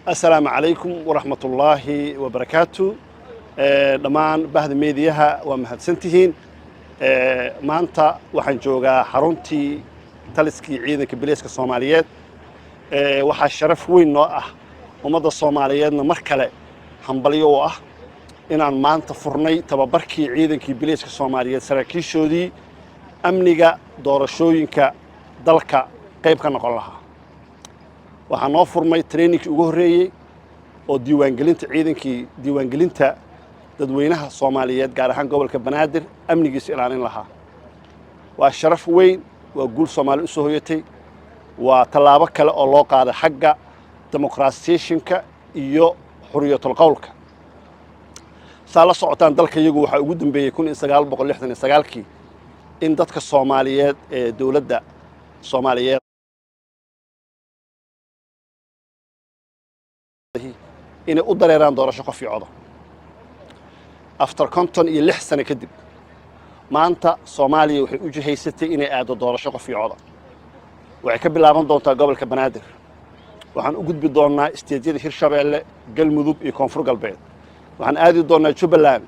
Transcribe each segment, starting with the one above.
السلام عليكم ورحمة الله وبركاته. دمان بهذا ميدياها ومهدسنتهين maanta waxaan joogaa xaruntii taliskii ciidanka biliiska Soomaaliyeed waxaa sharaf weyn noo ah ummadda Soomaaliyeedna mar kale hambalyo u ah inaan maanta furnay tababarkii ciidankii biliiska Soomaaliyeed saraakiishoodii amniga doorashooyinka dalka qayb ka noqon lahaa waxaan noo furmay trainingkii ugu horeeyay oo diiwaangelinta dadweynaha Soomaaliyeed gaar ahaan gobolka Banaadir amnigiisa ilaalin lahaa waa sharaf weyn waa guul Soomaali u soo hoyatay waa talaabo kale oo loo qaaday xagga dimuqraasiyadda iyo xuriyatul qowlka saala socotaan dalka iyagu waxa ugu dambeeyay 1969kii in dadka Soomaaliyeed ee dawladda Soomaaliyeed inay u dareeraan doorasho qof iyo cod after 56 sano kadib maanta Soomaaliya waxay u jihaysatay inay aado doorasho qof iyo cod waxay ka bilaaban doontaa gobolka Banaadir waxaan u gudbi doonaa isteediyada Hirshabeelle Galmudug iyo Koonfur Galbeed waxaan aadi doonaa Jubbaland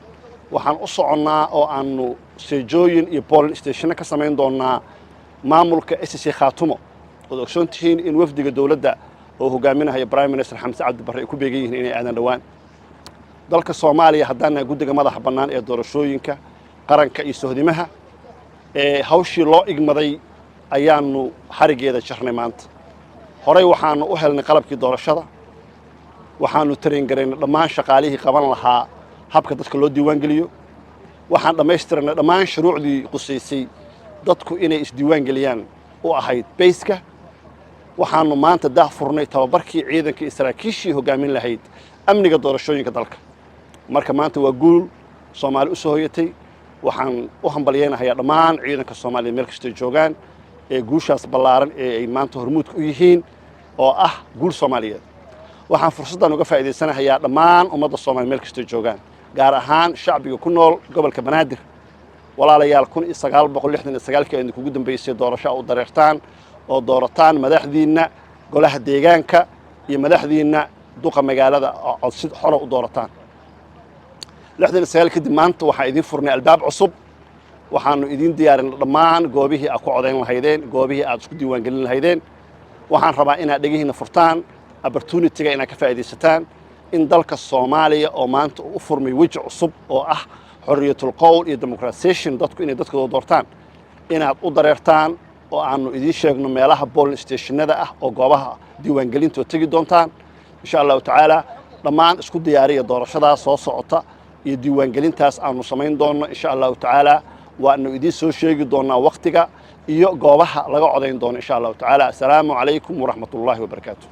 waxaan u soconnaa oo aanu seejooyin iyo polling station ka samayn doonaa maamulka SSC Khaatumo oo ogsoontihiin in wafdiga dawladda oo hogaaminayo Prime Minister Xamse Cabdi Barre ay ku beegan yihiin inay aadan dhawaan dalka Soomaaliya haddana guddiga madaxa bannaan ee doorashooyinka qaranka iyo sohdimaha hawshii loo igmaday ayaanu xarigeeda jarnay maanta horey waxaanu u helnay qalabkii doorashada waxaanu tareen gareynay dhammaan shaqaalihii qaban lahaa habka dadka loo diiwaan geliyo waxaan dhameystirnay dhammaan shuruucdii qusaysay dadku inay isdiiwaan geliyaan u ahayd bayska waxaanu maanta daahfurnay tababarkii ciidanka saraakiishii hogaamin lahayd amniga doorashooyinka dalka marka maanta waa guul Soomaali u soo hoyatay waxaan u hambalyeeynayaa dhammaan ciidanka Soomaaliyeed meel kasta joogaan ee guushaas ballaaran ee ay maanta hormuudka u yihiin oo ah guul Soomaaliyeed waxaan fursadan uga faa'iideysanayaa dhammaan ummadda Soomaaliyeed meel kasta joogaan gaar ahaan shacbiga ku nool gobolka Banaadir walaalayaal 1969kii ay ugu dambeysay doorasho u dareertaan oo doorataan madaxdiina golaha deegaanka iyo madaxdiina duqa magaalada oo si xor u doorataan 69 kadib maanta waxaa idin furnay albaab cusub waxaanu idin diyaarin dhammaan goobihii aad ku codeyn lahaydeen goobihii aad isku diiwaan gelin lahaydeen waxaan rabaa inaad dhagihiina furtaan opportunity-ga inaad ka faa'iideysataan in dalka Soomaaliya oo maanta u furmay waji cusub oo ah xuriyatul qowl iyo dimuqraasiyadda dadku inay dadkooda doortaan inaad u dareertaan oo aanu idin sheegno meelaha polling stationada ah oo goobaha diiwaangelinta tagi doontaan insha Allah ta'ala dhammaan isku diyaariya doorashada soo socota iyo diiwaangelintaas aanu samayn doono insha Allah ta'ala waanu idin soo sheegi doonaa waqtiga iyo goobaha laga codeyn doono insha Allah ta'ala. Assalaamu alaykum wa rahmatullahi wa barakatuh.